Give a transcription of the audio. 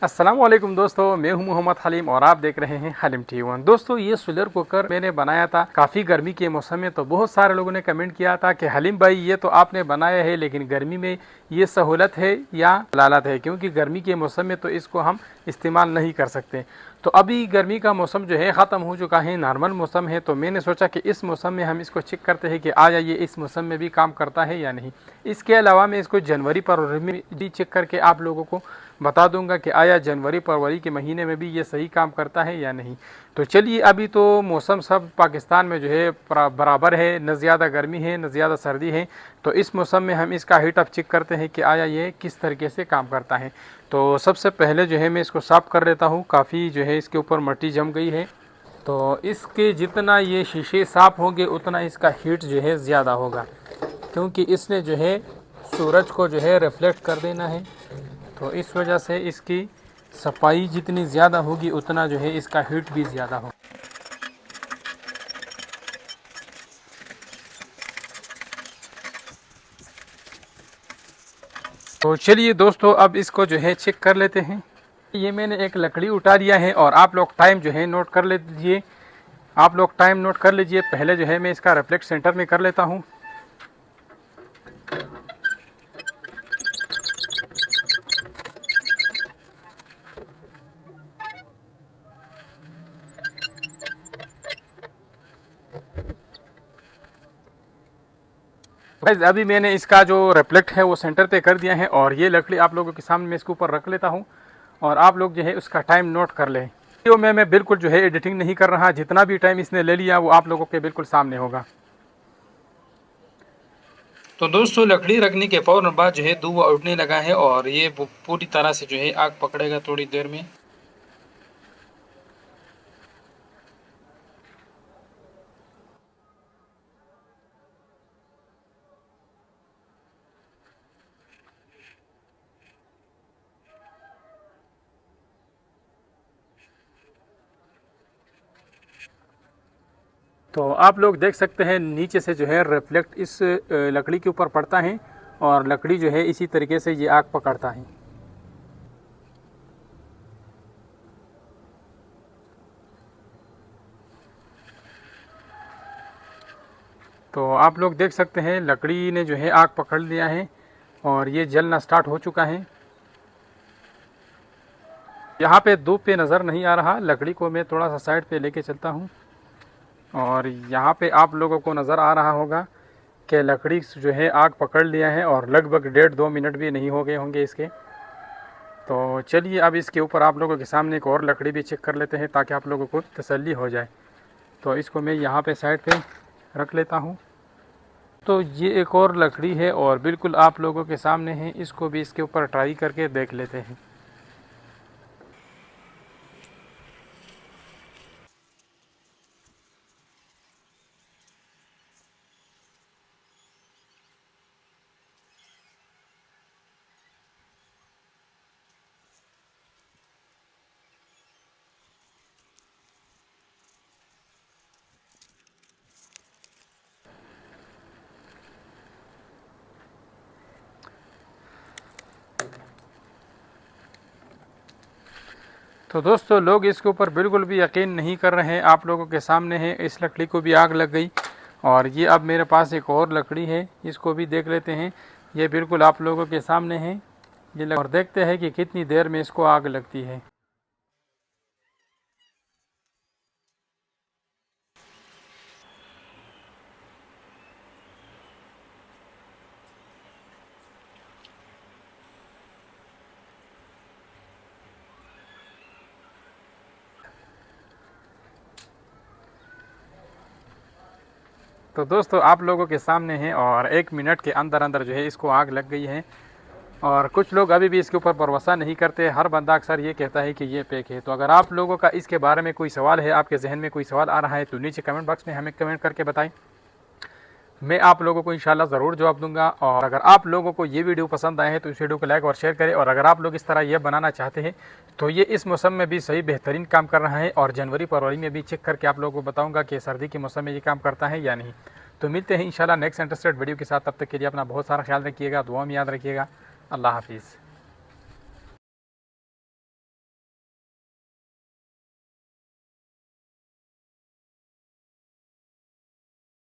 अस्सलाम वालेकुम दोस्तों, मैं हूं मोहम्मद हलीम और आप देख रहे हैं हलीम टी1। दोस्तों, ये सोलर कुकर मैंने बनाया था काफ़ी गर्मी के मौसम में। तो बहुत सारे लोगों ने कमेंट किया था कि हलीम भाई ये तो आपने बनाया है, लेकिन गर्मी में ये सहूलत है या लालत है, क्योंकि गर्मी के मौसम में तो इसको हम इस्तेमाल नहीं कर सकते। तो अभी गर्मी का मौसम जो है ख़त्म हो चुका है, नॉर्मल मौसम है। तो मैंने सोचा कि इस मौसम में हम इसको चेक करते हैं कि आया ये इस मौसम में भी काम करता है या नहीं। इसके अलावा मैं इसको जनवरी फरवरी में भी चेक करके आप लोगों को बता दूंगा कि आया जनवरी फरवरी के महीने में भी ये सही काम करता है या नहीं। तो चलिए, अभी तो मौसम सब पाकिस्तान में जो है बराबर है, न ज़्यादा गर्मी है न ज़्यादा सर्दी है। तो इस मौसम में हम इसका हीट अप चेक करते हैं कि आया ये किस तरीके से काम करता है। तो सबसे पहले जो है मैं इसको साफ़ कर लेता हूँ। काफ़ी जो है इसके ऊपर मिट्टी जम गई है। तो इसके जितना ये शीशे साफ़ होंगे उतना इसका हीट जो है ज़्यादा होगा, क्योंकि इसने जो है सूरज को जो है रिफ्लेक्ट कर देना है। तो इस वजह से इसकी सफाई जितनी ज़्यादा होगी उतना जो है इसका हीट भी ज़्यादा होगा। तो चलिए दोस्तों, अब इसको जो है चेक कर लेते हैं। ये मैंने एक लकड़ी उठा लिया है और आप लोग टाइम जो है नोट कर लीजिए। पहले जो है मैं इसका रिफ्लेक्ट सेंटर में कर लेता हूँ। गाइस, अभी मैंने इसका जो रिफ्लेक्ट है वो सेंटर पे कर दिया है और ये लकड़ी आप लोगों के सामने मैं इसके ऊपर रख लेता हूँ और आप लोग जो है उसका टाइम नोट कर लें। वीडियो में मैं बिल्कुल जो है एडिटिंग नहीं कर रहा, जितना भी टाइम इसने ले लिया वो आप लोगों के बिल्कुल सामने होगा। तो दोस्तों, लकड़ी रखने के फौरन बाद जो है धुआं उठने लगा है और ये पूरी तरह से जो है आग पकड़ेगा थोड़ी देर में। तो आप लोग देख सकते हैं नीचे से जो है रिफ्लेक्ट इस लकड़ी के ऊपर पड़ता है और लकड़ी जो है इसी तरीके से ये आग पकड़ता है। तो आप लोग देख सकते हैं लकड़ी ने जो है आग पकड़ लिया है और ये जलना स्टार्ट हो चुका है। यहाँ पे धूप पे नज़र नहीं आ रहा, लकड़ी को मैं थोड़ा सा साइड पे लेके चलता हूँ और यहाँ पे आप लोगों को नज़र आ रहा होगा कि लकड़ी जो है आग पकड़ लिया है और लगभग 1.5-2 मिनट भी नहीं हो गए होंगे इसके। तो चलिए, अब इसके ऊपर आप लोगों के सामने एक और लकड़ी भी चेक कर लेते हैं ताकि आप लोगों को तसल्ली हो जाए। तो इसको मैं यहाँ पे साइड पे रख लेता हूँ। तो ये एक और लकड़ी है और बिल्कुल आप लोगों के सामने है, इसको भी इसके ऊपर ट्राई करके देख लेते हैं। तो दोस्तों, लोग इसके ऊपर बिल्कुल भी यकीन नहीं कर रहे हैं। आप लोगों के सामने है, इस लकड़ी को भी आग लग गई और ये अब मेरे पास एक और लकड़ी है, इसको भी देख लेते हैं। ये बिल्कुल आप लोगों के सामने है ये और देखते हैं कि कितनी देर में इसको आग लगती है। तो दोस्तों, आप लोगों के सामने है और 1 मिनट के अंदर अंदर जो है इसको आग लग गई है। और कुछ लोग अभी भी इसके ऊपर भरोसा नहीं करते। हर बंदा अक्सर ये कहता है कि ये फेक है। तो अगर आप लोगों का इसके बारे में कोई सवाल है, आपके जहन में कोई सवाल आ रहा है, तो नीचे कमेंट बॉक्स में हमें कमेंट करके बताएं। मैं आप लोगों को इंशाल्लाह ज़रूर जवाब दूंगा। और अगर आप लोगों को ये वीडियो पसंद आए हैं तो इस वीडियो को लाइक और शेयर करें। और अगर आप लोग इस तरह ये बनाना चाहते हैं तो ये इस मौसम में भी सही बेहतरीन काम कर रहा है और जनवरी फरवरी में भी चेक करके आप लोगों को बताऊंगा कि सर्दी के मौसम में ये काम करता है या नहीं। तो मिलते हैं इंशाल्लाह नेक्स्ट इंटरेस्टेड वीडियो के साथ। तब तक के लिए अपना बहुत सारा ख्याल रखिएगा, दुआ में याद रखिएगा। अल्लाह हाफिज़।